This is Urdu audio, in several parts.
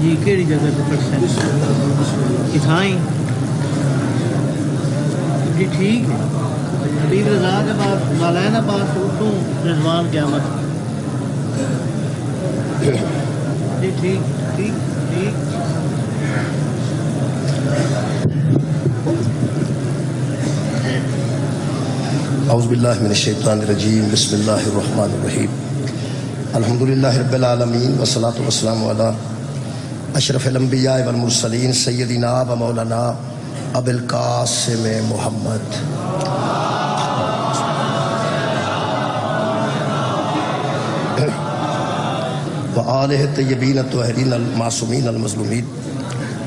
جی کیڑی جگہ پہ پڑھتے ہیں اتھائیں جی ٹھیک ہے حبیب رضا کے بعد مولانا پاس اردو رضوان قیامت جی ٹھیک ٹھیک ٹھیک اعوذ باللہ من الشیطان الرجیم بسم اللہ الرحمن الرحیم الحمدللہ رب العالمین والصلاة والسلام علی اشرف الانبیاء والمرسلین سیدنا و مولانا ابو القاسم محمد وآلہ الطیبین الطاہرین المعصومین المظلومین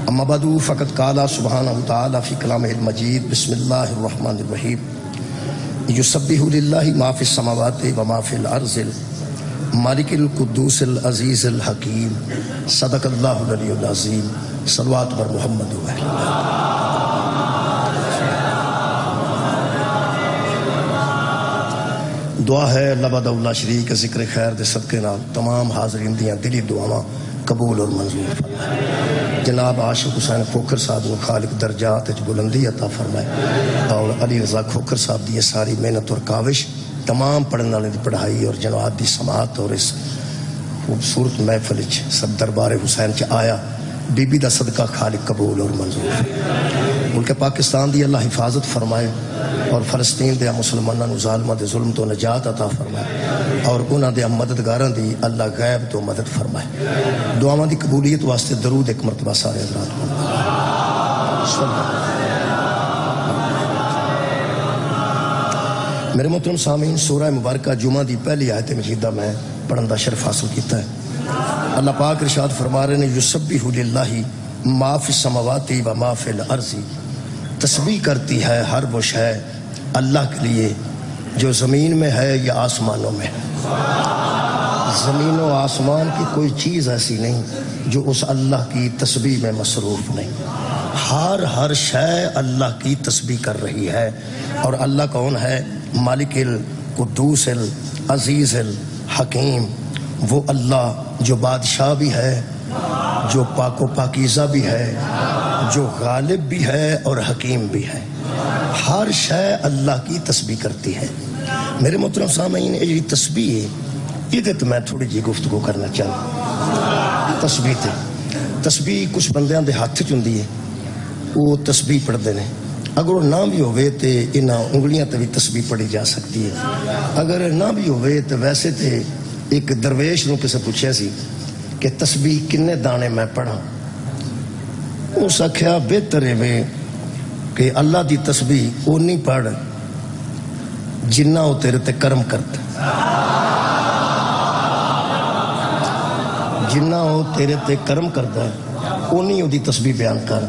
اما بعد فقد قال سبحانہ تعالی فی کلامہ المجید بسم اللہ الرحمن الرحیم یسبح للہ ما فی السماوات و ما فی الارض مالک القدوس العزیز الحکیم صدق اللہ العلی العظیم صلوات بر محمد و اہل دعا ہے اللہ بعد اللہ شریک ذکر خیر دے صدقے نال تمام حاضرین دیاں دلی دعاواں قبول اور منظور فرمائے جناب عاشق حسین کھوکھر صاحب کو خالق درجات وچ بلندی عطا فرمائے اور علی رضا کھوکھر صاحب دی ساری محنت اور کاوش تمام پڑھنے والے دی پڑھائی اور جناب دی سماعت اور اس خوبصورت محفل وچ سب دربار حسین چ آیا بی بی دا صدقہ خالق قبول اور منظور ملک پاکستان دی اللہ حفاظت فرمائے اور فلسطین دے مسلماناں نو ظالماں دے ظلم تو نجات عطا فرمائے اور انہاں دے مددگاراں دی اللہ غیب تو مدد فرمائے دعاواں دی قبولیت واسطے درود ایک مرتبہ سارے حضرات کو میرے محترم سامعین سورہ مبارکہ جمعہ دی پہلی آیت مجیدہ میں پڑھن دا شرف حاصل کیتا ہے اللہ پاک ارشاد فرما رہے ہیں یسبح للہ ما فی السماوات و ما فی الارض تسبیح کرتی ہے ہر وہ شے اللہ کے لیے جو زمین میں ہے یا آسمانوں میں زمین و آسمان کی کوئی چیز ایسی نہیں جو اس اللہ کی تسبیح میں مصروف نہیں ہر شے اللہ کی تسبیح کر رہی ہے اور اللہ کون ہے مالک القدوس العزیز الحکیم وہ اللہ جو بادشاہ بھی ہے جو پاک و پاکیزہ بھی ہے جو غالب بھی ہے اور حکیم بھی ہے ہر شے اللہ کی تسبیح کرتی ہے میرے محترم سامعین یہ تسبیح ہے یہ تو میں تھوڑی جی گفتگو کرنا چاہوں تسبیح کچھ بندیاں دے ہاتھ چندی ہے وہ تسبیح پڑھتے ہیں اگر وہ نہ بھی ہوئے تو انہاں انگلیاں تے بھی تسبیح پڑھی جا سکتی ہے اگر نہ بھی ہوئے تو ویسے تے ایک درویش نو کسے پوچھیا سی کہ تسبیح کنے دانے میں پڑھا اس آکھیا بہتر ہے کہ اللہ دی تسبیح او نہیں پڑھ جنہ وہ تیرے تے کرم کرتا جنہ وہ تیرے تے کرم کرتا ہے او نہیں وہ دی تسبیح بیان کر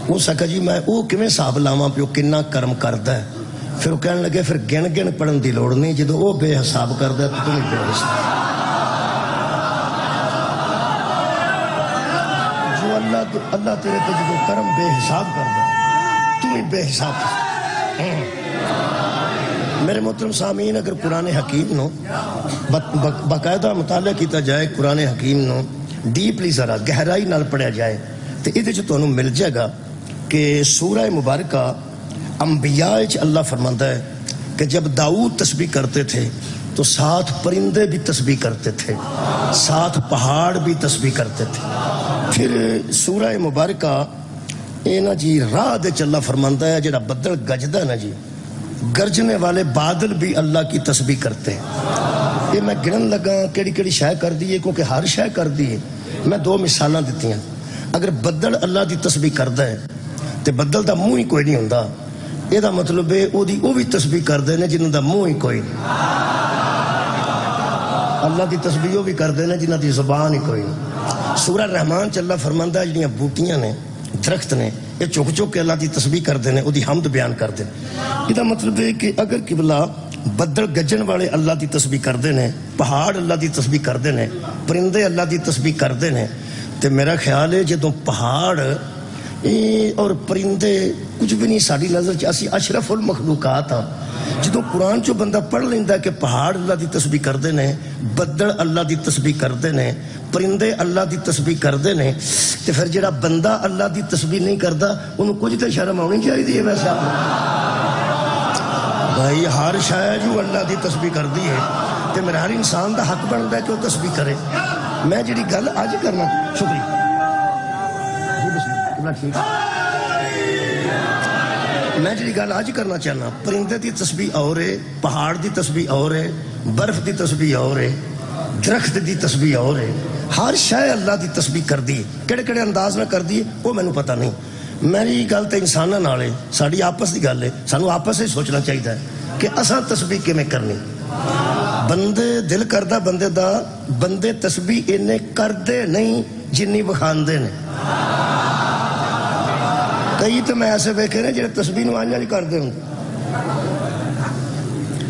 اس آکھا جی میں او کیویں حساب لاواں پیو کنہ کرم کرتا ہے پھر وہ کہنے لگے پھر گن پڑھن دی لوڑ نہیں جدو وہ بے حساب کرتا ہے تو تمہیں بے حساب جو اللہ تیرے تے جدو کرم بے حساب کرتا ہے تمہیں بے حساب میرے محترم سامعین اگر قرآن حکیم نو باقاعدہ مطالعہ کیتا جائے قرآن حکیم نو ڈیپلی ذرا گہرائی نال پڑھیا جائے تو یہ جو تمہیں مل جائے گا کہ سورہ مبارکہ انبیاء اللہ فرماتا ہے کہ جب داؤد تسبیح کرتے تھے تو ساتھ پرندے بھی تسبیح کرتے تھے ساتھ پہاڑ بھی تسبیح کرتے تھے پھر سورہ مبارکہ اے نا جی راہ دے اللہ فرماتا ہے جڑا بدل گجدا ہے نا جی گرجنے والے بادل بھی اللہ کی تسبیح کرتے ہیں یہ میں گنن لگا کیڑی شے کر دی ہے کیونکہ ہر شے کر دی ہے میں دو مثالاں دتی ہیں اگر بدل اللہ دی تسبیح کردا ہے تے بدل دا منہ ہی کوئی نہیں ہوندا یہ دا مطلب ہے وہ بھی تسبیح کردے ہیں جنہوں دا منہ ہی کوئی نہیں اللہ دی تسبیح وہ بھی کردے ہیں جنہوں دی زبان ہی کوئی نہیں سورہ رحمان چ اللہ فرماندا ہے جنہاں بوٹیاں نے درخت نے یہ چک کے اللہ دی تسبیح کردے ہیں وہ دی حمد بیان کردے ہیں یہ دا مطلب ہے کہ اگر قبلہ بدل گجن والے اللہ دی تسبیح کردے ہیں پہاڑ اللہ دی تسبیح کردے ہیں پرندے اللہ دی تسبیح کردے ہیں تے میرا خیال ہے جدوں پہاڑ اور پرندے کچھ بھی نہیں ساری نظر چ اسی اشرف المخلوقات ہاں جدوں قرآن چو بندہ پڑھ لیندا کہ پہاڑ اللہ دی تسبیح کردے نے بدڑ اللہ دی تسبیح کردے نے پرندے اللہ دی تسبیح کردے نے تے پھر جڑا بندہ اللہ دی تسبیح نہیں کردا انہوں کچھ تے شرم آنی چاہیے ویسے آپ بھائی ہر شے جو اللہ دی تسبیح کردی ہے تے میرا ہر انسان دا حق بندا ہے کہ وہ تسبیح کرے میں جڑی گل اج کرنا شکریہ ٹھیک میں جی گل آج کرنا چاہنا پرندے دی تسبیح اور ہے پہاڑ دی تسبیح اور ہے برف دی تسبیح اور ہے درخت دی تسبیح اور ہے ہر شے اللہ دی تسبیح کر دی کڑے کڑے انداز میں کر دی وہ میں نے پتہ نہیں میری گل تو انساناں نال ہے ساری آپس دی گل ہے سانو آپس ہی سوچنا چاہیے کہ اساں تسبیح کیویں کرنی بندے دل کردہ بندے دا بندے تسبیح انہیں کردے نہیں جنی بخاندے نے کئی تو میں ایسے ویکھے نے جڑے تسبیح نو آنج کردے ہوں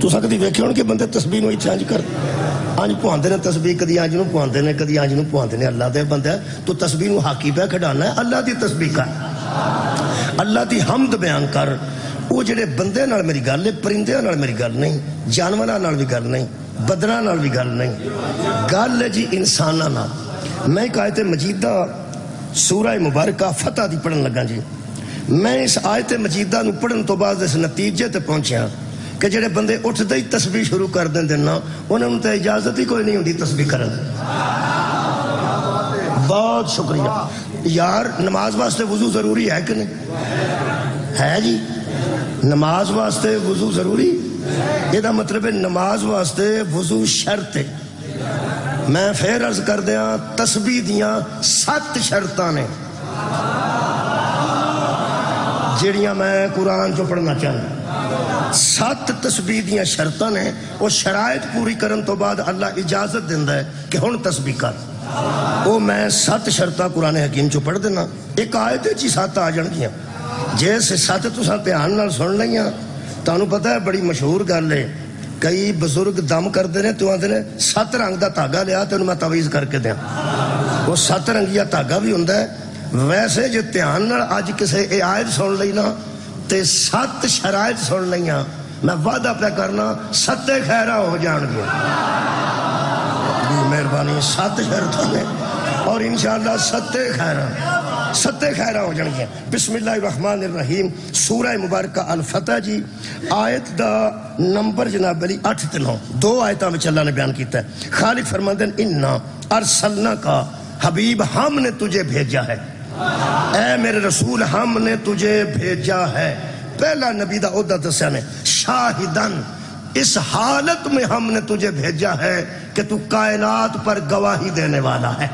تو سکتی ویکھے ہوں کہ بندے تسبیح نو آنج کر آنج پواندے نے تسبیح کدی آنج نو پواندے نے کدی آنج نو پواندے نے اللہ دے بندے تو تسبیح نو حاکی پہ کھڑانا ہے اللہ دی تسبیح کر اللہ دی حمد بیان کر وہ جڑے بندے نال میری گل ہے پرندے نال میری گل نہیں جانوراں نال بھی گل نہیں بدراں نال بھی گل نہیں گل ہے جی انساناں نال میں ایک آیت مجیدہ سورہ مبارکہ فتح دی پڑھن لگا جی میں اس آیت مجیدہ نو پڑھن تو بعد اس نتیجے تے پہنچیا کہ جڑے بندے اٹھ دے تسبیح شروع کر دیں دینا انہوں تے اجازت ہی کوئی نہیں ہوتی تسبیح کرن بہت شکریہ یار نماز واسطے وضو ضروری ہے کہ نہیں ہے جی نماز واسطے وضو ضروری یہ دا مطلب ہے نماز واسطے وضو شرط ہے میں پھر عرض کر دیا تسبیح دیاں 7 شرطاں نے جڑیاں میں قرآن جو پڑھنا چاہنا 7 تسبیح دیاں شرطاں نے وہ شرائط پوری کرن تو بعد اللہ اجازت دیندہ ہے کہ ہن تسبیح کر وہ میں 7 شرطاں قرآن حکیم جو پڑھ دینا ایک آیت جی 7 آ جان گیا جیسے 7 تو ساتھ دھیان نال سن لئیاں تانوں پتہ ہے بڑی مشہور گل ہے کئی بزرگ دم کر دینے تو آدھے نے 7 رنگ دا تاگا لیا تو انہوں میں تویز کر کے دیا وہ 7 رنگیا تاگا بھی ہوندہ ہے ویسے جو دھیان نال آج کسے اے آیت سن لینا تے 7 شرائط سن لیاں میں وعدہ پہ کرنا 7 خیرہ ہو جان گیا مہربانی 7 شرطوں نے اور انشاءاللہ 7 خیرہ ہو جان گیا بسم اللہ الرحمن الرحیم سورہ مبارکہ الفتح جی آیت دا نمبر جناب علی 8 تے 9 2 آیتاں میں اللہ نے بیان کیتا ہے خالق فرماندن انا ارسلنا کا حبیب ہم نے تجھے بھیجا ہے اے میرے رسول ہم نے تجھے بھیجا ہے پہلا نبی دا عہدہ دسیا نے شاہدن اس حالت میں ہم نے تجھے بھیجا ہے کہ تو کائنات پر گواہی دینے والا ہے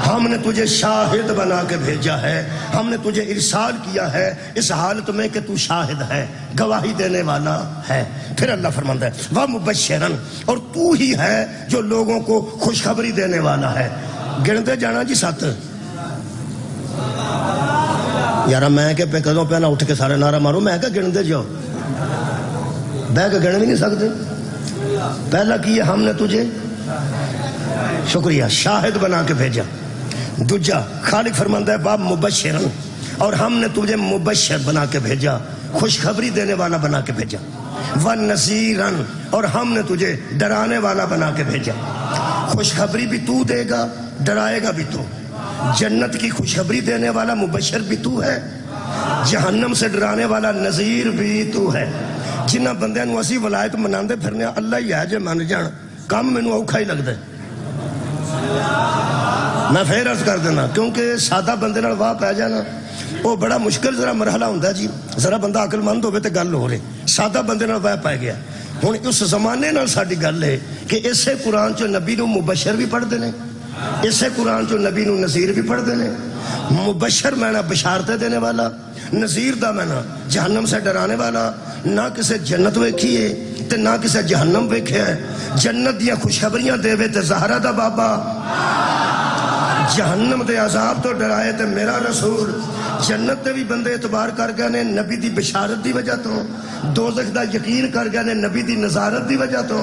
ہم نے تجھے شاہد بنا کے بھیجا ہے ہم نے تجھے ارسال کیا ہے اس حالت میں کہ تو شاہد ہے گواہی دینے والا ہے پھر اللہ فرماتا ہے وَمُبَشِّرًا اور تو ہی ہے جو لوگوں کو خوشخبری دینے والا ہے گنتے جانا جی 7 یارا میں کہ پہ کدوں پہ نہ اٹھ کے سارے نعرہ مارو میں کہ گنتے جاؤ بہ کے گن بھی نہیں سکتے پہلا کی ہم نے تجھے شکریہ شاہد بنا کے بھیجا دوجا خالق فرماندہ ہے باب مبشرن اور ہم نے تجھے مبشر بنا کے بھیجا خوشخبری دینے والا بنا کے بھیجا ونذیرن اور ہم نے تجھے ڈرانے والا بنا کے بھیجا خوشخبری بھی تو دے گا ڈرائے گا بھی تو جنت کی خوشخبری دینے والا مبشر بھی تو ہے جہنم سے ڈرانے والا نذیر بھی تو ہے جنہ بندے نو اسی ولایت مناندے پھرنے اللہ ہی ہے جے من جان کام میں نو اوکھا ہی لگ دے میں پھر عرض کر دینا کیونکہ سادہ بندے نال واہ پہ جانا وہ بڑا مشکل ذرا مرحلہ ہوندہ ہے جی ذرا بندہ عقل مند ہوئے تے گل ہو رہے سادہ بندے نال واہ پہ گیا ہن اس زمانے نال ساڈی گل ہے کہ اسے قرآن چو نبی نو مبشر بھی پڑھ دینے اسے قرآن چو نبی نو نذیر بھی پڑھ دینے مبشر میں نہ بشارتیں دینے والا نذیر دا میں نہ جہنم سے ڈرانے والا نہ کسے جنت ویکھیے تے نہ کسے جہنم ویکھے جنت دیا خوشخبریاں دے وے تے زہرہ دا بابا جہنم دے عذاب تو ڈرائے تے میرا رسول جنت دے بھی بندے اعتبار کر گئے نے نبی دی بشارت دی وجہ تو دوزخ دا یقین کر گئے نے نبی دی نظارت دی وجہ تو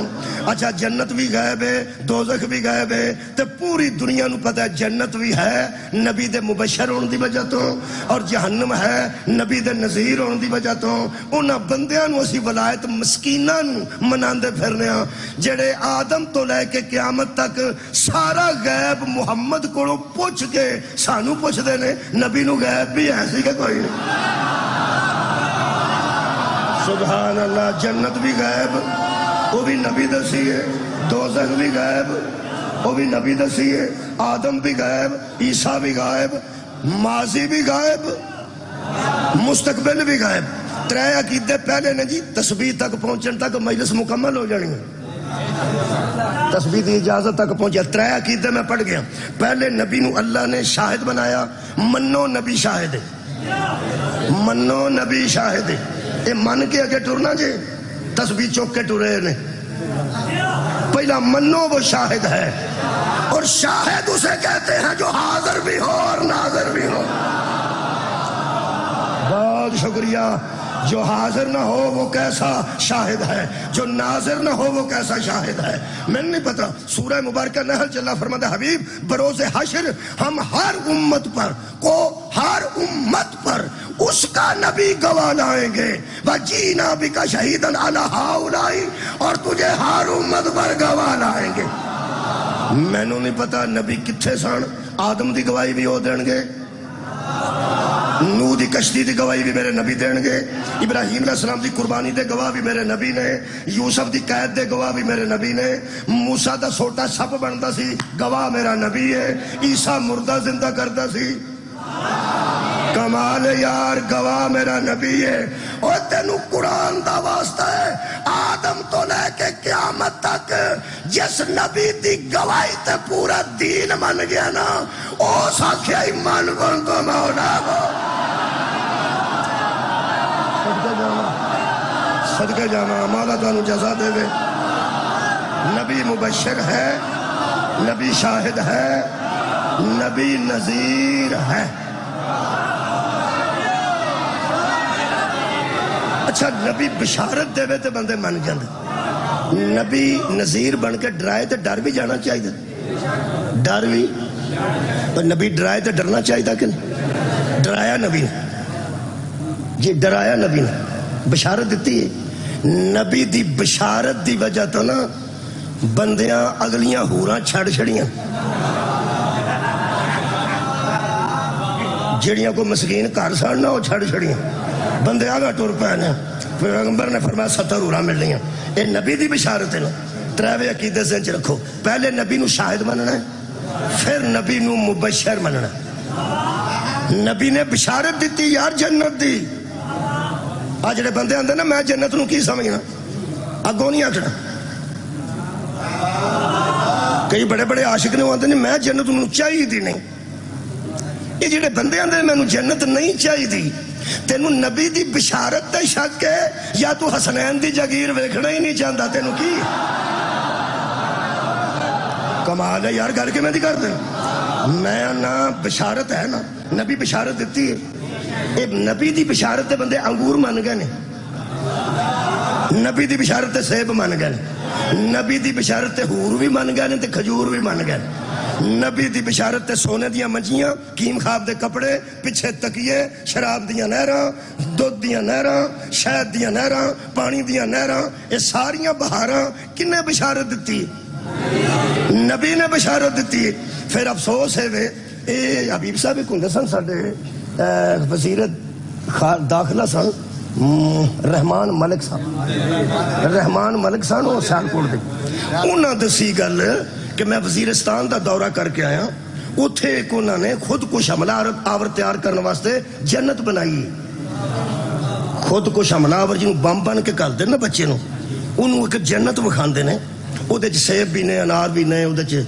اچھا جنت بھی غائب ہے دوزخ بھی غائب ہے تے پوری دنیا نو پتہ ہے جنت بھی ہے نبی دے مبشر ہون دی وجہ تو اور جہنم ہے نبی دے نذیر ہون دی وجہ تو انہاں بندیاں نو اسی ولایت مسکیناں نو مناندے پھرنے ہاں جڑے آدم تو لے کے قیامت تک سارا غیب محمد کو پوچھ کے سانو پوچھ دے نے نبی نو غیب بھی ایسی کہ کوئی نہیں سبحان اللہ جنت بھی غیب وہ بھی نبی دسی ہے دوزخ بھی غیب وہ بھی نبی دسی ہے آدم بھی غیب عیسیٰ بھی غیب ماضی بھی غیب مستقبل بھی غیب ترے عقیدے پہلے نے جی تسبیح تک پہنچن تک مجلس مکمل ہو جانی ہے تسبیح دی اجازت تک پہنچا ترے عقیدے میں پڑھ گیا پہلے نبی نو اللہ نے شاہد بنایا منو نبی شاہد ہے منو نبی شاہد ہے اے من کے اگے ٹرنا جے تسبیح چوک کے ٹرے نے پہلا منو وہ شاہد ہے اور شاہد اسے کہتے ہیں جو حاضر بھی ہو اور ناظر بھی ہو بہت شکریہ جو حاضر نہ ہو وہ کیسا شاہد ہے جو ناظر نہ ہو وہ کیسا شاہد ہے میں نہیں پتا سورہ مبارکہ نحل چلا فرماتا حبیب بروز حشر ہم ہر امت پر اس کا نبی گواہ لائیں گے وَجِئْنَا بِكَ شَهِيدًا عَلَىٰ هَؤُلَاءِ اور تجھے ہر امت پر گواہ لائیں گے میں نو نہیں پتا نبی کتھے سن آدم دی گواہی بھی ہو دیں گے نوح دی کشتی دی گواہی بھی میرے نبی دیں گے ابراہیم علیہ السلام دی قربانی دے گواہ بھی میرے نبی نے یوسف دی قید دے گواہ بھی میرے نبی نے موسیٰ دا سوٹا سپ بنتا سی گواہ میرا نبی ہے عیسیٰ مردہ زندہ کرتا سی کمال یار گواہ میرا نبی ہے اور تینو قرآن دا واسطہ ہے آدم تو لے کے قیامت تک جس نبی دی گواہی تے پورا دین من گیا نا او ساکھیا ایمان کن تو مولا کو صدقہ جانا مولا تو جزا دے گے نبی مبشر ہے نبی شاہد ہے نبی نذیر ہے اچھا نبی بشارت دے تے بندے من جاندے نبی نذیر بن کے ڈرائے تے ڈر بھی جانا چاہیے ڈر بھی پر نبی ڈرائے تے ڈرنا چاہیے کہ ڈرایا نبی نے جی ڈرایا نبی نے بشارت دیتی ہے نبی دی بشارت دی وجہ تو نا بندیاں اگلیاں ہوراں چھڑ چھڑیاں جڑیاں کو مسکین کار ساڑنا وہ چھڑ چھڑیاں بندے آگا ٹور پہنے پیغمبر نے فرمایا 70 حوریں مل رہی ہیں یہ نبی دی بشارت ہے نا تریوے عقیدے سے رکھو پہلے نبی نو شاہد مننا ہے پھر نبی نو مبشر مننا ہے نبی نے بشارت دیتی یار جنت دی آج جڑے بندے آندے نا میں جنت نو کی سمجھنا اگوں نہیں آٹھنا کئی بڑے بڑے عاشق نے آندے میں جنت نو چاہیے دی نہیں یہ جڑے بندے آندے میں نو جنت نہیں چاہیے دی تینو نبی دی بشارت تے شک ہے یا تو حسنین دی جگیر ویکھنا ہی نہیں چاہتا تینو کی کمال ہے یار گھر کے میں دی کر دیں میں نا بشارت ہے نا نبی بشارت دیتی ہے اے نبی دی بشارت تے بندے انگور مان گئے نے نبی دی بشارت تے سیب مان گئے نے نبی دی بشارت تے حور بھی مان گئے نے تے کھجور بھی مان گئے نبی دی بشارت تے سونے دیاں منجیاں کیم خواب دے کپڑے پیچھے تکیے شراب دیاں نہراں دودھ دیاں نہراں شہد دیاں نہراں پانی دیاں نہراں یہ ساریاں بہاراں کنے بشارت دیتی نبی نے بشارت دیتی پھر افسوس ہے وے اے حبیب صاحب ایک ہندے سن ساڈے وزیر داخلہ سن رحمان ملک سن وہ سیالکوٹ دے انہاں دسی گل کہ میں وزیرستان دا دورہ کر کے آیا اتھے ایک انہوں نے خود کش حملہ آور تیار کرنے واسطے جنت بنائی خود کش حملہ آور جنہوں بم بن کے کر دینا بچے نو انہوں ایک جنت بکھان دینے او دے سیب بھی نے انار بھی نے او دے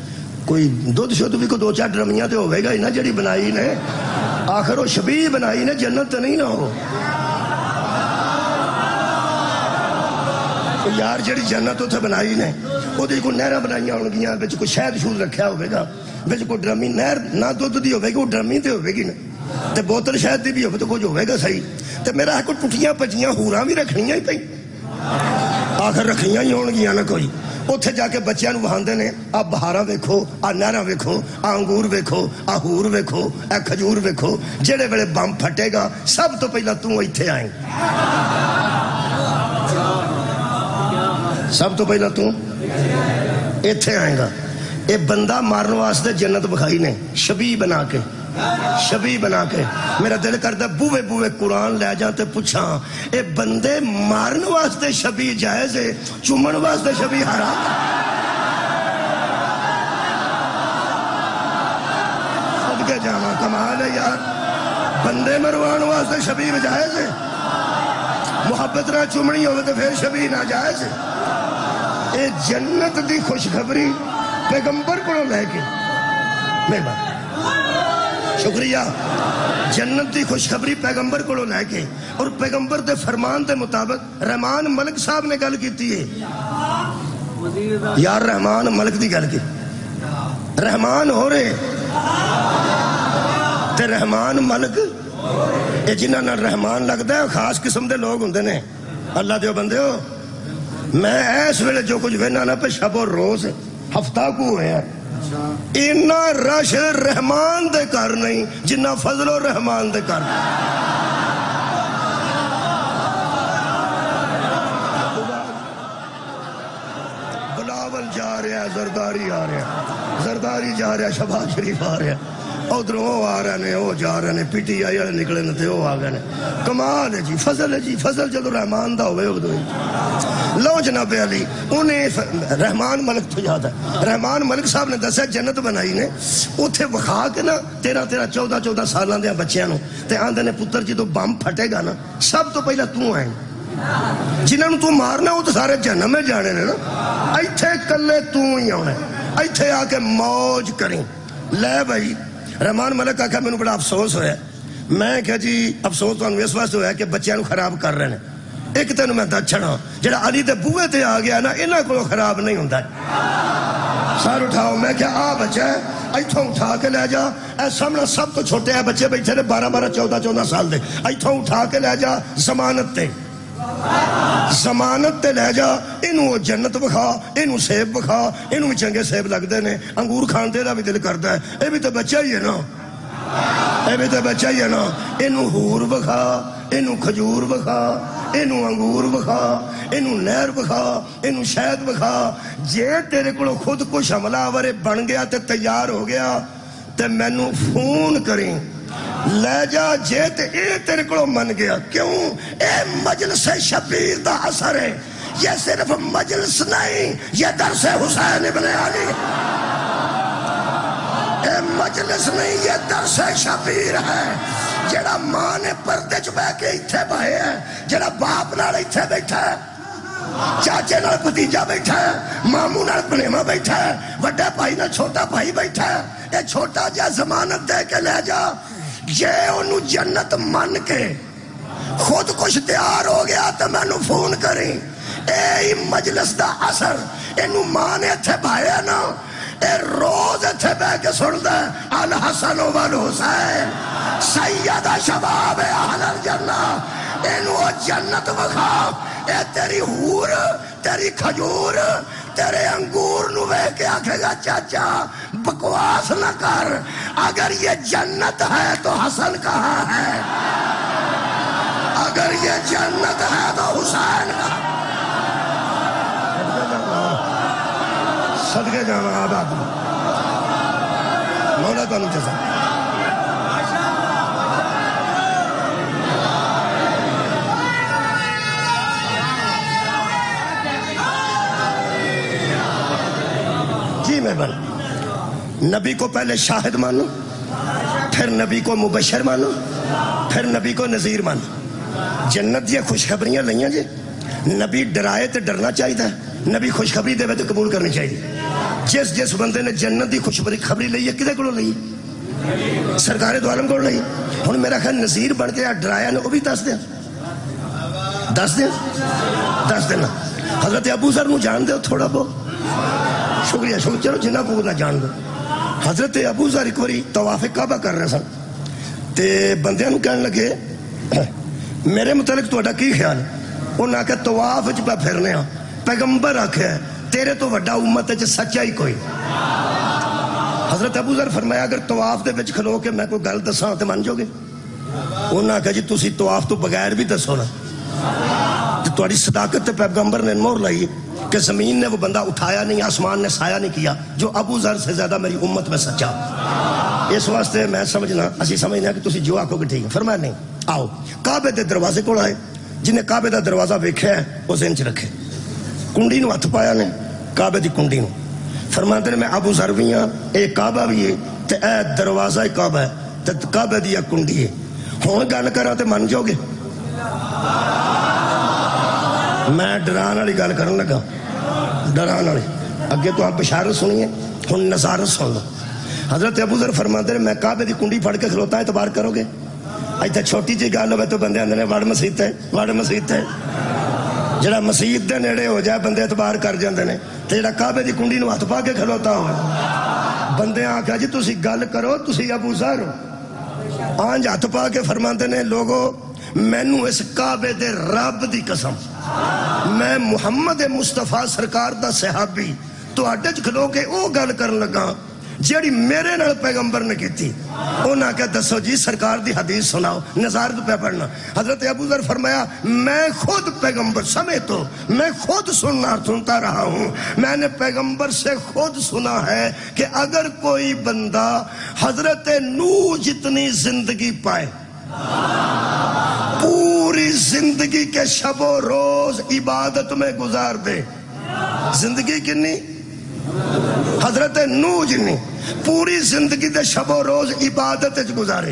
کوئی دودھ شدھ بھی کو 2-4 ڈرمیاں تے ہوئے گا ہی نا جڑی بنائی نے آخر وہ شبیہ بنائی نے جنت نہیں نہ ہو یار جڑی جنت اتنے بنائی نے وہ کوئی نہر بنائی ہونگیاں کوئی شہد شود رکھا ہوگا کوئی ڈرمی نہر نہ دودھ دی ہوگی وہ ڈرمی تے ہوگی نا تے بوتل شہد دی بھی ہوگی تو کچھ ہوگا صحیح تے میرا کوئی ٹوٹیاں پچیاں ہوراں بھی رکھنیاں ہی پئی آخر رکھنیاں ہی ہونگیاں نہ کوئی اتنے جا کے بچیاں نو بہاندے نے آ بہاراں ویکھو آ نہراں ویکھو آ انگور ویکھو آ ہور ویکھو اے کھجور ویکھو جڑے ویلے بم پھٹے گا سب تو پہلا تو ایتھے آئیں سب تو پہلا تو ایتھے آئیں گا اے بندہ مارن واسطے جنت بکھائی نے شبی بنا کے میرا دل کرتا بوے بوے قرآن لے جاتے پوچھاں اے بندے مارن واسطے شبی جائز ہے چومن واسطے شبی حرام صدقے جانا کمال ہے یار بندے مروان واسطے شبی جائز ہے محبت نہ چومنی ہوئے تو پھر شبی نہ جائز ہے اے جنت دی خوشخبری پیغمبر کو لے کے مہربان شکریہ جنت دی خوشخبری پیغمبر کو لے کے اور پیغمبر دے فرمان دے مطابق رحمان ملک صاحب نے گل کیتی ہے یار رحمان ملک دی گل کی رحمان ہو رہے تے رحمان ملک یہ جنہاں نہ رحمان لگتا ہے خاص قسم دے لوگ ہوندے نے اللہ دیو بندے ہو میں اس ویلے جو کچھ وینا نا پہ شب اور روز ہفتہ کو ہوئے ہیں اینا رش رحمان دے کر نہیں جنہ فضل و رحمان دے کر بلاول جا رہا ہے زرداری آ رہا ہے زرداری جا رہا ہے شہباز شریف آ رہا ہے ادھر وہ آ رہے ہیں وہ جا رہے ہیں پی ٹی آئی والے نکلے نے تے وہ آ گئے کمال ہے جی فضل جدو رحمان دا ہوئے ادو لو جناب علی انہیں رحمان ملک تو یاد ہے رحمان ملک صاحب نے دسیا جنت بنائی نے اتھے وکھا کے نا 13-14 سالاں دے بچیاں نو تے آندے نے پتر جدو بم پھٹے گا نا سب تو پہلا تو آئیں جنہاں نو تو مارنا وہ تو سارے جہنم میں جانے نے نا ایتھے کلے تو ہی آنا ایتھے آ کے موج کریں لے بھائی رحمان ملک آکھا میں نے بڑا افسوس ہویا میں کہا جی افسوس تو اس واسطے ہویا کہ بچیاں نو خراب کر رہے ہیں ایک تینوں میں دچھنا جڑا علی دے بوئے تے آ گیا نا انہاں کو خراب نہیں ہوندہ سار اٹھاؤ میں کہا آ بچہ ایتھوں اٹھا کے لے جا اے سامنا سب تو چھوٹے ہیں بچے بیٹھے نے 12-14 سال دے ایتھوں اٹھا کے لے جا ضمانت تے لے جا انہوں جنت بکھا انہوں سیب بکھا انہوں بھی چنگے سیب لگ دے نے انگور کھانتے دا بھی دل کرتا ہے اے بھی تو بچہ ہی ہے نا انہوں ہور بکھا انہوں کھجور بکھا انہوں انگور بکھا انہوں نہر بکھا انہوں شہد بکھا جے تیرے کو خود کچھ حملہ آورے بن گیا تے تیار ہو گیا تے میں نو فون کریں لے جا جے تے اے تیرے کو من گیا کیوں اے مجلس شبیر دا اثر ہے یہ صرف مجلس نہیں یہ درس حسین ابن علی اے مجلس نہیں یہ درس شبیر ہے جڑا ماں نے پردے چ بہ کے ایتھے بہے ہے جڑا باپ نال ایتھے بیٹھا ہے چاچے نال بھتیجا بیٹھا ہے ماموں نال پنیما بیٹھا ہے وڈا بھائی نال چھوٹا بھائی بیٹھا ہے اے چھوٹا جا ضمانت دے کے لے جا یہ انہوں جنت من کے خود کچھ تیار ہو گیا تو میں نو فون کریں اے مجلس دا اثر انہوں ماں نے اتھے بھایا نا اے روز اتھے بے کے سن دے الحسن والحسین سیدہ شباب اہل الجنہ انہوں جنت بخا اے تیری ہور تیری کھجور تیرے انگور نو بے کے آکھے گا چاچا بکواس نہ کر اگر یہ جنت ہے تو حسن کہاں ہے اگر یہ جنت ہے تو حسین کہاں صدقے جانا آباد مولا تو نوچے سا جی میں بن نبی کو پہلے شاہد مانو پھر نبی کو مبشر مانو پھر نبی کو نذیر مانو جنت یہ خوشخبریاں لئیاں جی نبی ڈرائے تو ڈرنا چاہیے تھا نبی خوشخبری دے تو قبول کرنی چاہیے جس بندے نے جنت دی خوشخبری لئی ہے کدے کو لئی سرکار دو عالم کو لئی ہن میرا خیال نذیر بن کے ڈرایا نے وہ بھی دس دیں حضرت ابو ذر نو جان دے تھوڑا بہت شکریہ چلو جنہ کو نہ جان دو. حضرت ابو ذر ایک باری طواف کعبہ کر رہے سن تے بندیاں نو کہنے لگے میرے متعلق تہاڈا کی خیال ہے؟ انہاں آکھیا طواف وچ پہ پھرنے ہاں پیغمبر آکھیا تیرے تو وڈا امت وچ سچا ہی کوئی. حضرت ابو ذر فرمایا اگر طواف دے وچ کھلو کے میں کوئی گل دساں تے من جو گے؟ انہاں آکھیا جی تسی طواف تو بغیر بھی دسو نا. تہاڈی صداقت تے پیغمبر نے مہر لائی کہ زمین نے وہ بندہ اٹھایا نہیں, آسمان نے سایہ نہیں کیا جو ابو ذر سے زیادہ میری امت میں سچا. اس واسطے میں سمجھنا اسی سمجھنا کہ تسی جو آکھو گے ٹھیک ہے. فرمایا نہیں, آؤ کعبے دے دروازے کو آئے, جنہیں کعبے دا دروازہ ویکھیا ہے وہ ذہن چ رکھے. کنڈی نو ہاتھ پایا نے کعبے دی کنڈی نو, فرماتے نے میں ابو ذر بھی ہاں, اے کعبہ بھی ہے تے اے دروازہ کعبہ ہے تے کعبے دی کنڈی ہے. ہن گل کراں تے من جاؤ گے؟ میں ڈران والی گل کرن لگا, ڈران والی. اگے تو آپ بشارت سنیے, ہن نظارت سن لو. حضرت ابو ذر فرماتے ہیں میں کعبے دی کنڈی پھڑ کے کھلوتا اعتبار کرو گے؟ ایتھے چھوٹی جی گل ہوے تو بندے آندے نے وڑ مسیت ہے, وڑ مسیت ہے. جڑا مسجد دے نیڑے ہو جائے بندے اعتبار کر جاندے نے, تے جڑا کعبے دی کنڈی نو ہاتھ پا کے کھلوتا ہوئے بندے آکھیا جی تسی گل کرو, تسی ابو ذر ہو. آنج ہاتھ پا کے فرماندے نے لوگو مینوں اس کعبے دے رب دی قسم, میں محمد مصطفیٰ سرکار دا صحابی تہاڈے وچ کھلو کے او گل کرن لگا جیڑی میرے نال پیغمبر نے کیتی. انہاں کہ دسو جی سرکار دی حدیث سناؤ, نظارت پہ پڑھنا. حضرت ابو ذر فرمایا میں خود پیغمبر سمیت ہو, میں خود سنتا رہا ہوں, میں نے پیغمبر سے خود سنا ہے کہ اگر کوئی بندہ حضرت نوح جتنی زندگی پائے, پوری زندگی کے شب و روز عبادت میں گزار دے. زندگی کنی؟ حضرت نوح جنی پوری زندگی دے شب و روز عبادت گزارے.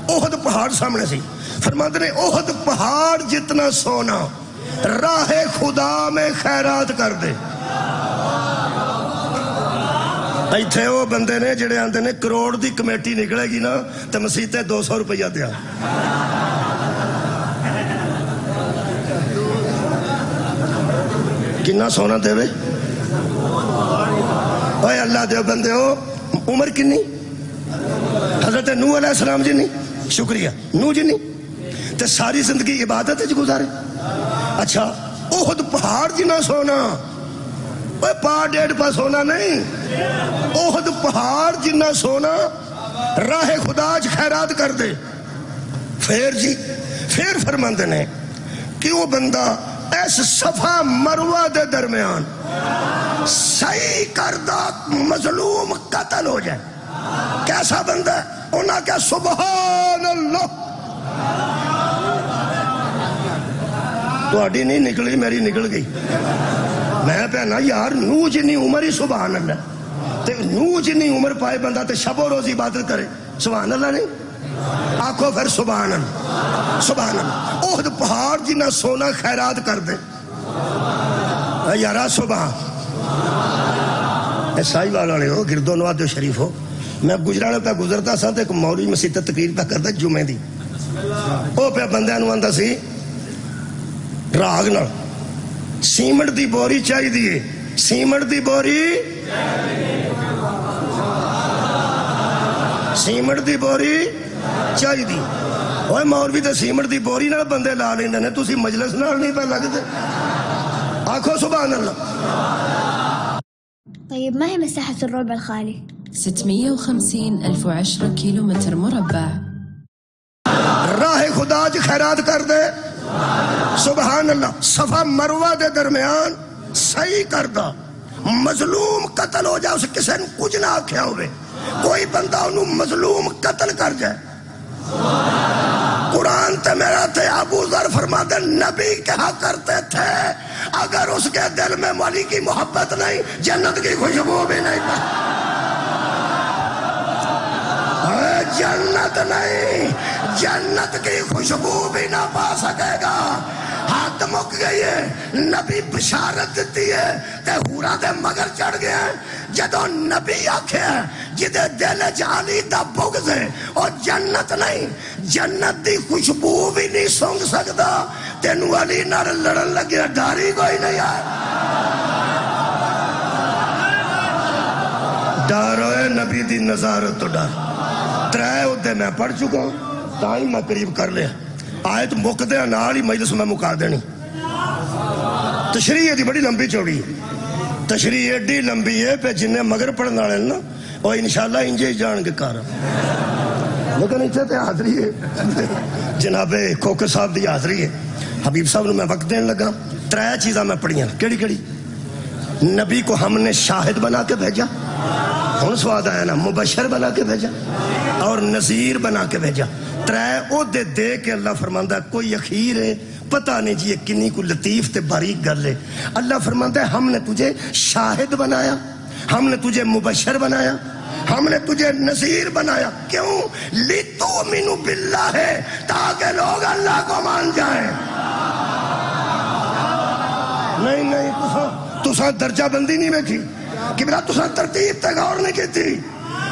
احد پہاڑ سامنے سی, فرماتے نے احد پہاڑ جتنا سونا راہ خدا میں خیرات کر دے. ایتھے وہ بندے نے جڑے آندے نے کروڑ دی کمیٹی نکلے گی نا تے مسیتے 200 روپیہ دیا. کنا سونا دے وے اوے اللہ دے بندے ہو. عمر کنی؟ حضرت نوح علیہ السلام جی نہیں, شکریہ نوح جی نہیں, تے ساری زندگی عبادت وچ گزارے. اچھا احد پہاڑ جنا سونا, اوے پا ڈیڑھ پا سونا نہیں, احد پہاڑ جنا سونا راہ خدا چ خیرات کر دے. پھر جی پھر فرماندے نے کہ وہ بندہ اس صفا مروہ دے درمیان صحیح کردہ مظلوم قتل ہو جائے. کیسا بندہ ہے؟ انہاں کیا سبحان اللہ. تو اڈی نہیں نکلی, میری نکل گئی. میں پہنا یار نوح جنی عمر ہی سبحان اللہ, تے نوح جنی عمر پائے بندہ تے شب و روز عبادت کرے, سبحان اللہ نہیں؟ آنکھوں پھر سبحان اللہ, سبحان اللہ. احد پہاڑ جنہ سونا خیرات کر دے یارا سبحان. سائی والا ہو گردو نواز شریف ہو, میں گجرانے پہ گزرتا سا تو ایک مولوی مسیح تے تقریر پہ کرتا جمعے دی. او پہ بندیاں نو آندا سی راگ نال سیمنٹ دی بوری چاہی دیئے, سیمنٹ دی بوری, سیمنٹ دی بوری چاہی دی. اوے مولوی تے سیمنٹ دی بوری نال بندے لا لیندے نے, تسی مجلس نال نہیں پہ لگدے. آنکھو سبحان اللہ. طيب ما هي مساحة الربع الخالي؟ 650,010 كيلومتر مربع. راہ خدا چ خیرات کر دے, سبحان اللہ. صفا مروہ دے درمیان صحیح کردہ مظلوم قتل ہو جائے, اسے کسے نے کچھ نہ آکھیا ہوئے, کوئی بندہ انہوں مظلوم قتل کر جائے. قرآن تے میرا تے ابو ذر فرماتے نبی کہا کرتے تھے اگر اس کے دل میں والی کی محبت نہیں جنت کی خوشبو بھی نہیں پا. جنت نہیں, جنت کی خوشبو بھی نہ پا سکے گا. ہاتھ مک گئی ہے, نبی بشارت دیتی ہے تے ہورا دے مگر چڑھ گیا ہے. جدو نبی آکھے جدے دل جالی دا بغض ہے اور جنت نہیں, جنت دی خوشبو بھی نہیں سونگ سکتا تینوں علی نال لڑن لگیا ڈر ہی کوئی نہیں آیا ڈر ہوئے نبی دی نظارت تو ڈر ترے ادھے میں پڑھ چکا ہوں تائی میں قریب کر لیا آیت مقدے نال ہی مجلس میں مکا دینی تشریح دی بڑی لمبی چوڑی ہے تشریح ایڈی لمبی ہے پہ جنہیں مگر پڑھنے والے نا وہ انشاءاللہ انجے جان کے کارا لیکن اتنے تے حاضری ہے جناب کھوکر صاحب دی حاضری ہے حبیب صاحب نے میں وقت دین لگا ترے چیزاں میں پڑھیاں کیڑی کیڑی نبی کو ہم نے شاہد بنا کے بھیجا ہن سواد آیا نا مبشر بنا کے بھیجا اور نذیر بنا کے بھیجا ترے عہدے دے کے اللہ فرماندا ہے کوئی اخیر ہے پتہ نہیں جی یہ کنی کو لطیف تے باریک گل ہے اللہ فرماندا ہے ہم نے تجھے شاہد بنایا ہم نے تجھے مبشر بنایا ہم نے تجھے نذیر بنایا کیوں لِتُؤْمِنُوا بِاللَّهِ تاکہ لوگ اللہ کو مان جائیں نہیں تساں درجہ بندی نہیں بیٹھی کہ بلا تساں ترتیب تے غور نہیں کی تھی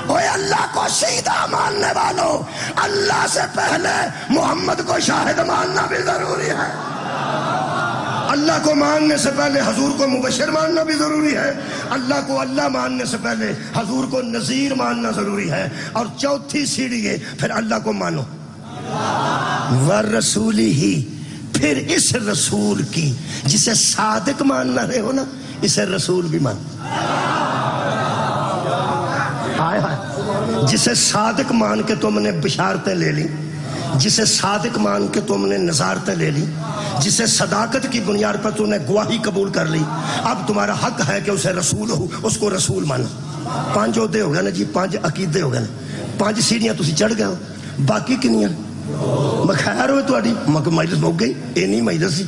اوے اللہ کو سیدھا ماننے والوں اللہ سے پہلے محمد کو شاہد ماننا بھی ضروری ہے اللہ کو ماننے سے پہلے حضور کو مبشر ماننا بھی ضروری ہے اللہ کو اللہ ماننے سے پہلے حضور کو نذیر ماننا ضروری ہے اور چوتھی سیڑھی ہے پھر اللہ کو مانو ورسولی ہی پھر اس رسول کی جسے صادق ماننا رہے ہو نا اسے رسول بھی مان جسے صادق مان کے تم نے بشارتیں لے لی جسے صادق مان کے تم نے نظارتیں لے لی جسے صداقت کی بنیاد پر تم نے گواہی قبول کر لی اب تمہارا حق ہے کہ اسے رسول ہو اس کو رسول مانا 5 عہدے ہو گئے نا جی 5 عقیدے ہو گئے نا 5 سیڑھیاں تسی چڑھ گئے ہو باقی کنیاں بخیر ہوئے تہاڈی مجلس مک گئی یہ نہیں مجلس سی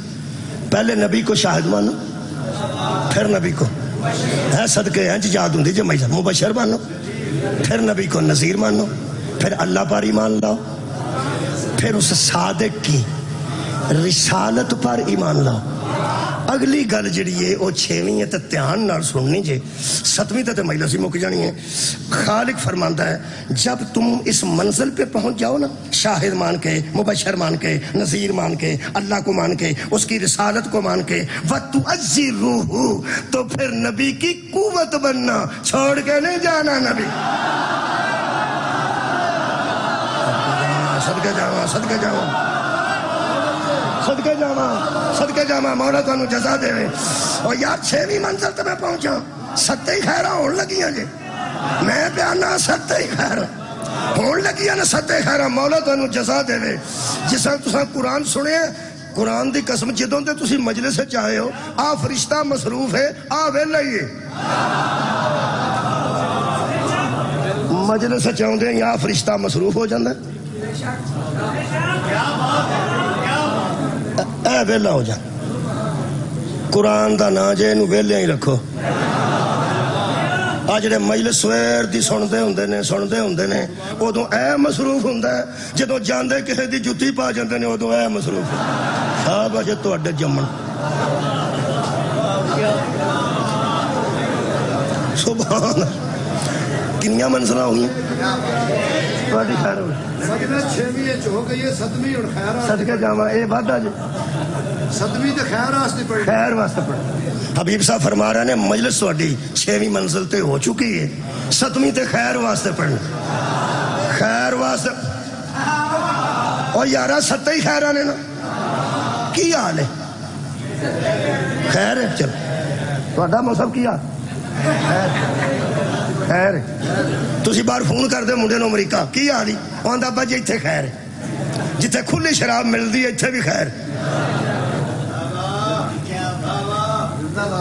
پہلے نبی کو شاہد مانو پھر نبی کو ہے صدقے ہیں یاد ہوندی جی مجلس مبشر مانو پھر نبی کو نذیر مانو پھر اللہ پر ایمان لاؤ پھر اس صادق کی رسالت پر ایمان لاؤ اگلی گل جڑی ہے وہ 6ویں ہے تے دھیان نال سننی جے 7ویں تے مجلس ہی مک جانی ہے خالق فرماندا ہے جب تم اس منزل پہ پہنچ جاؤ نا شاہد مان کے مبشر مان کے نذیر مان کے اللہ کو مان کے اس کی رسالت کو مان کے وَتُعَزِّرُوهُ تو پھر نبی کی قوت بننا چھوڑ کے نہیں جانا نبی صدقے جاواں مولا تانوں جزا دے اور یار 6ویں منزل تے میں پہنچا 7 ہی خیراں ہون لگیاں جے میں بیانا 7 ہی خیراں ہون لگیاں نا 7 ہی خیراں مولا تانوں جزا دے جس طرح تساں قرآن سنے قرآن دی قسم جدوں تے تسی مجلس وچ آئے ہو آ فرشتہ مصروف ہے آ ویلا ہی ہے مجلس وچ آوندے یا فرشتہ مصروف ہو جاندا اے ویلا ہو جا قرآن دا نا جے انہوں ویلے ہی رکھو آج جڑے مجلس سویر دی سندے ہوندے نے ادو اے مصروف ہوندا ہے جدو جاندے کسے دی جُتی پا جاندے نے ادو اے مصروف صاحب اجے تواڈے جمن سبحان کنیاں منزلہ ہوئی تواڈی خیر ہوئی سجدہ 6ویں ہو گئی ہے 7ویں اور خیر صدقے جاواں اے وعدہ جی 7ویں تے خیر واسطے پڑھی خیر واسطے پڑھی حبیب صاحب فرما رہے ہیں مجلس تہاڈی 6ویں منزل تے ہو چکی ہے 7ویں تے خیر واسطے پڑھنا خیر واسطے اور یارا 7 ہی خیراں نے نا کی حال ہے خیر ہے چل تہاڈا مذہب کی حال خیر تسی باہر فون کر دے منڈے نو امریکہ کی حال ہی آندا ابا جی اتنے خیر ہے جتھے کھلی شراب ملتی ہے اتنے بھی خیر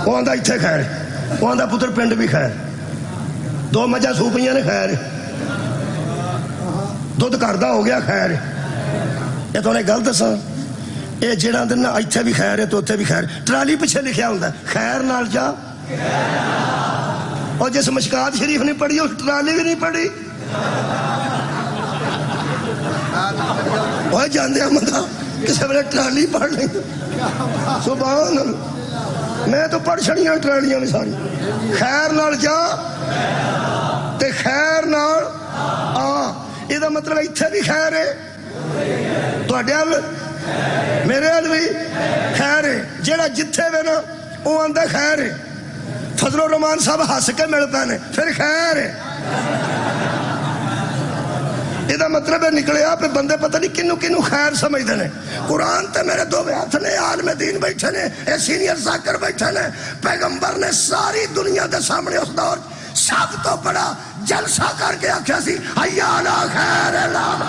وہ آندا اتنے خیر وہ آندا پتر پنڈ بھی خیر 2 مجھا سوپیاں نے خیر دودھ گھر دا ہو گیا خیر یہ تو انہیں گل دساں یہ جہاں دن اتنے بھی خیر ہے تو اتنے بھی خیر ٹرالی پیچھے لکھیا ہوندا خیر نال جا اور جس مشکات شریف نہیں پڑھی اس ٹرالی بھی نہیں پڑھی وہ جاندے مندہ کسی ویلے ٹرالی پڑھ لیں سبحان اللہ میں تو پڑھ چھڑیاں ٹرالیاں میں ساری خیر نال جا تے خیر نال آ یہ دا مطلب اتھے بھی خیر ہے تو اڈیال میرے علوی خیر ہے جیڑا جتھے وے نا وہ آندہ خیر ہے فضل الرحمان صاحب ہس کے مل پانے پھر خیر ہے یہ مطلب ہے نکلیا پہ بندے پتہ نہیں کنو کنو خیر سمجھ دینے قرآن تے میرے دو ہاتھ نے عالم دین بیٹھے نے اے سینئر ذاکر بیٹھے نے پیغمبر نے ساری دنیا دے سامنے اس دور سب تو بڑا جلسہ کر کے آکھیا سی حیا علی خیر اللہ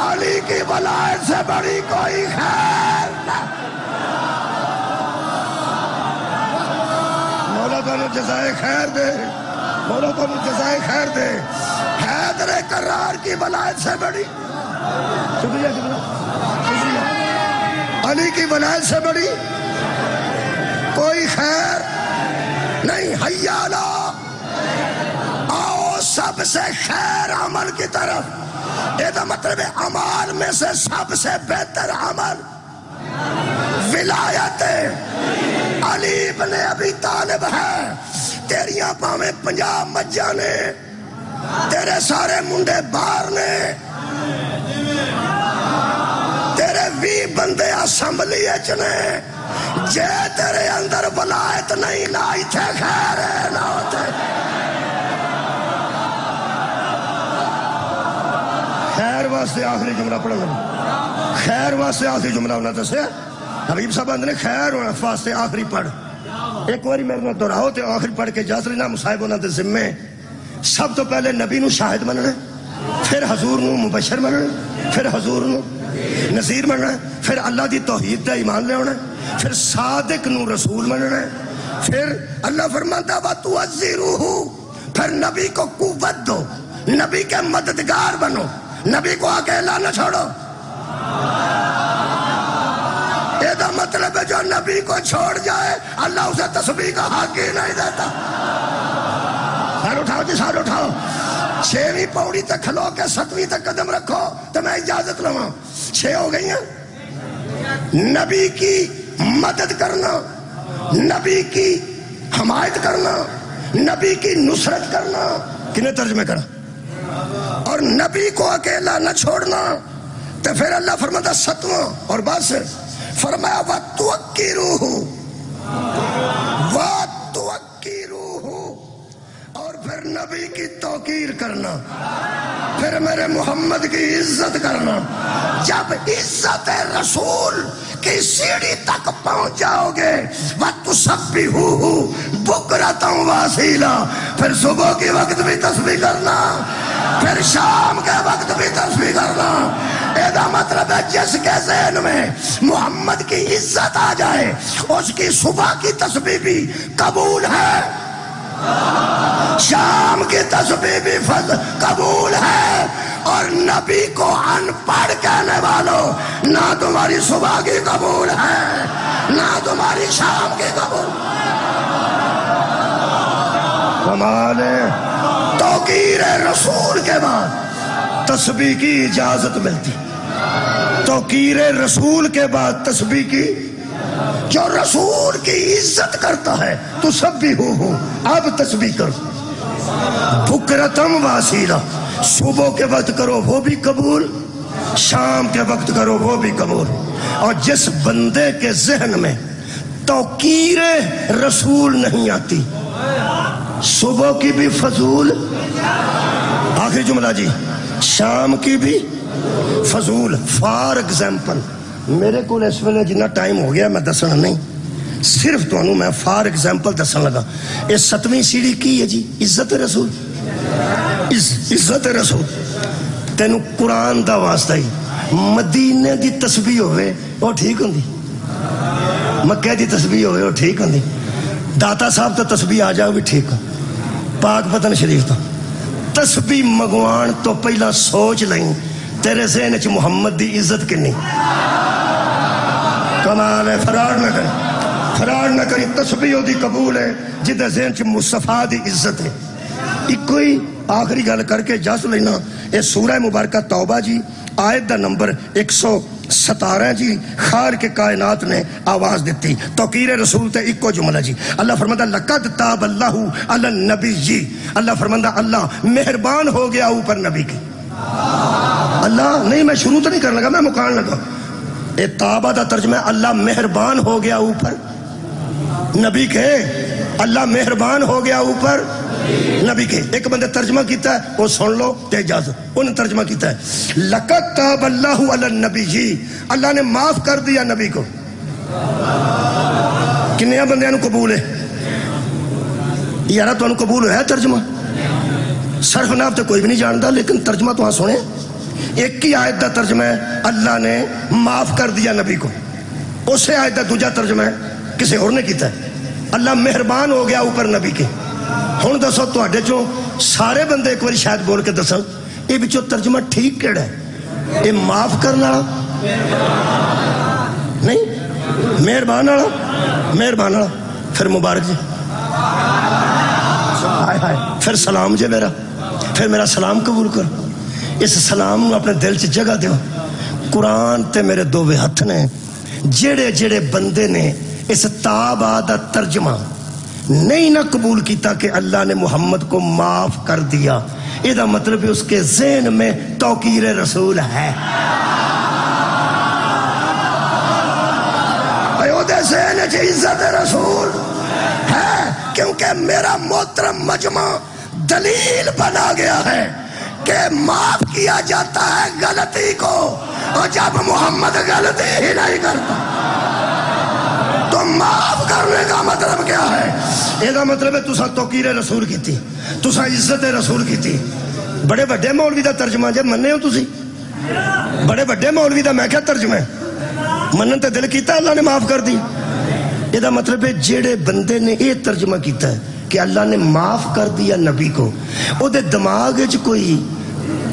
علی کی ولایت سے بڑی کوئی خیر نہ مولا کو جزائے خیر دے مولا کو جزائے خیر دے حیدر کرار کی ولایت سے بڑی شکریہ شکریہ علی کی ولایت سے بڑی کوئی خیر نہیں حیا علی آؤ سب سے خیر عمل کی طرف یہ مطلب ہے عمال میں سے سب سے بہتر عمل ولایت علی ابن ابی طالب ہے تیریاں پاویں 50 مجھاں نے تیرے سارے منڈے باہر نے تیرے 20 بندے اسمبلی اچ نے جے تیرے اندر ولایت نہیں نہ ایتھے خیر ہے نہ ہوتے خیر واسطے آخری جملہ پڑھنا خیر واسطے آخری جملہ ہونا دسیا حبیب صاحب اندر خیر ہونا واسطے آخری پڑھ ایک باری میرے نہ دہراؤ تے آخری پڑھ کے اجازت لینا مصاحب ہونا دے ذمے سب تو پہلے نبی نو شاہد مننا پھر حضور نو مبشر مننا پھر حضور نو نذیر مننا پھر اللہ دی توحید تے ایمان لے آنا پھر صادق نو رسول مننا پھر اللہ فرماتا وَتُعَزِّرُوهُ پھر نبی کو قوت دو نبی کے مددگار بنو نبی کو اکیلا نہ چھوڑو یہ مطلب ہے جو نبی کو چھوڑ جائے اللہ اسے تسبیح کا حق ہی نہیں دیتا سار اٹھاؤ جی سار اٹھاؤ 6ویں پوڑی تک کھلو کے 7ویں تک قدم رکھو تو میں اجازت لوں 6 ہو گئی ہیں نبی کی مدد کرنا نبی کی حمایت کرنا نبی کی نصرت کرنا کنہیں ترجمے کرنا اور نبی کو اکیلا نہ چھوڑنا تو پھر اللہ فرماتا 7واں اور بعد سے فرمایا وَتُوَقِّرُوهُ اور پھر نبی کی توقیر کرنا پھر میرے محمد کی عزت کرنا جب عزت رسول کی سیڑھی تک پہنچ جاؤ گے وَتُسَبِّحُوهُ بُكْرَةً وَأَصِيلًا پھر صبح کے وقت بھی تسبیح کرنا پھر شام کے وقت بھی تسبیح کرنا ایدہ مطلب ہے جس کے ذہن میں محمد کی عزت آ جائے اس کی صبح کی تسبیح بھی قبول ہے شام کی تسبیح بھی قبول ہے اور نبی کو ان پڑھ کہنے والوں نہ تمہاری صبح کی قبول ہے نہ تمہاری شام کی قبول کمال توقیر رسول کے بعد تسبیح کی اجازت ملتی توقیر رسول کے بعد تسبیح کی جو رسول کی عزت کرتا ہے تو سب بھی ہو اب تسبیح کرو بکرتم واسیلہ صبح کے وقت کرو وہ بھی قبول شام کے وقت کرو وہ بھی قبول اور جس بندے کے ذہن میں توقیر رسول نہیں آتی صبح کی بھی فضول آخری جملہ جی شام کی بھی فضول فار ایگزامپل میرے کو اس ویلے جنہ ٹائم ہو گیا میں دسنا نہیں صرف تو انہوں میں فار ایگزامپل دسن لگا اس 7ویں سیڑھی کی ہے جی عزت رسول عزت رسول تینو قرآن دا واسطہ ہی مدینے دی تسبیح ہوئے وہ ٹھیک ہوندی مکہ دی تسبیح ہوئے وہ ٹھیک ہوندی داتا صاحب تو تسبیح آ جاؤ بھی ٹھیک ہو پاک پتن شریف تو تسبیح مگوان تو پہلا سوچ لیں تیرے ذہن چ محمد دی عزت کنی کمال ہے فراڈ نہ کری تسبیح دی قبول ہے جدے ذہن چ مصطفیٰ دی عزت ہے ایک کوئی آخری گل کر کے جس لینا یہ سورہ مبارکہ توبہ جی آیت دا نمبر 117 جی خار کے کائنات نے آواز دیتی توقیر رسول تے ایک جملہ جی اللہ فرماتا لقد تاب اللہ علی النبی جی اللہ فرماتا اللہ مہربان ہو گیا اوپر نبی کی اللہ نہیں، میں شروع تو نہیں کرنے لگا، میں مکان لگا. اے تابہ دا ترجمہ ہے اللہ مہربان ہو گیا اوپر نبی کے، اللہ مہربان ہو گیا اوپر نبی کے. ایک بندے ترجمہ کیتا ہے وہ سن لو تے اجازت، انہوں نے ترجمہ کیتا ہے لقد تاب اللہ علی النبی جی، اللہ نے معاف کر دیا نبی کو. کنیا بندیاں نو قبول ہے یارہ؟ تو انہوں قبول ہے ترجمہ؟ صرف ناف تو کوئی بھی نہیں جانتا، لیکن ترجمہ تو ہاں سنے. ایک ہی آیت دا ترجمہ ہے اللہ نے معاف کر دیا نبی کو، اسے آیت دا دوجا ترجمہ ہے کسی اور نے کیتا ہے اللہ مہربان ہو گیا اوپر نبی کے. ہوں دسو تواڈے چوں سارے بندے ایک بار شاید بول کے دسن یہ بچوں ترجمہ ٹھیک کیڑا ہے؟ یہ معاف کرنے والا نہیں، مہربان والا، مہربان والا. پھر مبارک جی، ہائے ہائے، پھر سلام جی میرا، پھر میرا سلام قبول کر. اس سلام نو اپنے دل چ جگہ دیو. قرآن تے میرے دووے ہتھ نے، جڑے جڑے بندے نے اس تابہ دا ترجمہ نہیں نہ قبول کیتا کہ اللہ نے محمد کو معاف کر دیا، یہ دا مطلب اس کے ذہن میں توقیر رسول ہے. ذہن چ عزت رسول ہے، کیونکہ میرا محترم مجمع دلیل بنا گیا ہے کہ معاف کیا جاتا ہے غلطی کو، اور جب محمد غلطی ہی نہیں کرتا تو معاف کرنے کا مطلب کیا ہے؟ یہ مطلب ہے تسا توقیر رسول کی تھی، تسا عزت رسول کی تھی. بڑے بڑے مولوی دا ترجمہ جب مننے ہو تسی، بڑے بڑے مولوی دا میں کیا ترجمہ ہے منن تے دل کیتا اللہ نے معاف کر دی. یہ مطلب ہے جیڑے بندے نے یہ ترجمہ کیتا ہے کہ اللہ نے معاف کر دیا نبی کو، او دے دماغ وچ کوئی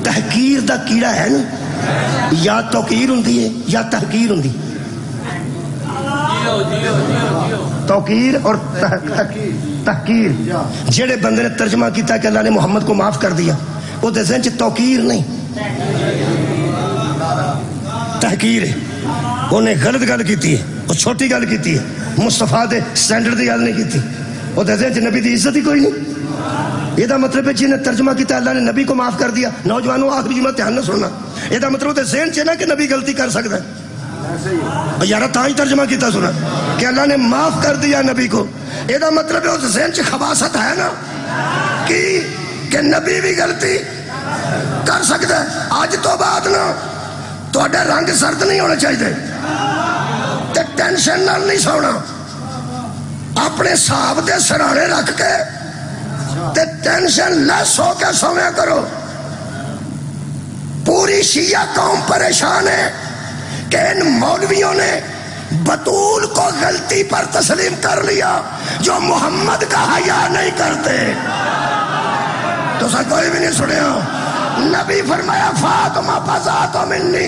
تحقیر دا کیڑا ہے نا، یا توقیر ہوندی ہے یا تحقیر ہوندی. توقیر اور تحقیر. جیڑے بندے نے ترجمہ کیتا کہ اللہ نے محمد کو معاف کر دیا، او دے ذہن چ توقیر نہیں، تحقیر ہے. انہیں غلط گل کیتی ہے، وہ چھوٹی گل کیتی ہے، مصطفیٰ دے سٹینڈرڈ دی گل نہیں کیتی، وہ دے ذہن چ نبی دی عزت ہی کوئی نہیں. یہ مطلب ہے جنہیں ترجمہ کیتا اللہ نے نبی کو معاف کر دیا. نوجوانوں آخری جملہ دھیان نہ سننا، یہ مطلب ہے ذہن چ نا کہ نبی غلطی کر سکتا ہے. یارہ تاں ہی ترجمہ کیتا سنا کہ اللہ نے معاف کر دیا نبی کو. یہ مطلب ہے اس ذہن چ خباثت ہے نا کہ نبی بھی غلطی کر سکتا ہے. آج تو بعد نا تھوڑے رنگ سرد نہیں ہونے چاہیے تے ٹینشن نال نہیں سونا، اپنے صاحب دے سرانے رکھ کے تے ٹینشن لیس ہو کے سویا کرو. پوری شیعہ قوم پریشان ہے کہ ان مولویوں نے بطول کو غلطی پر تسلیم کر لیا جو محمد کا حیا نہیں کرتے. تو سر کوئی بھی نہیں سنیا. نبی فرمایا فاطمہ فضات منی،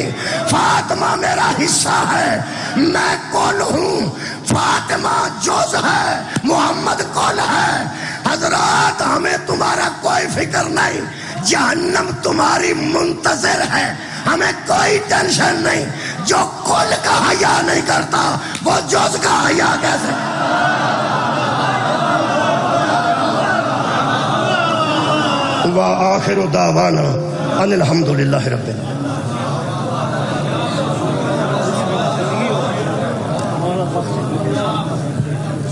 فاطمہ میرا حصہ ہے، میں کل ہوں، فاطمہ جز ہے، محمد کل ہے. حضرات ہمیں تمہارا کوئی فکر نہیں، جہنم تمہاری منتظر ہے، ہمیں کوئی ٹینشن نہیں. جو کل کا حیا نہیں کرتا وہ جز کا حیا کیسے؟ وآخر دعوانا ان الحمدللہ رب العالمین.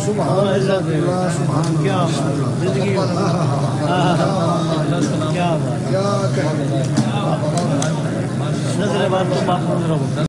سبحان اللہ، سبحان کیا زندگی کیا نظر بات تو محفوظ رہو.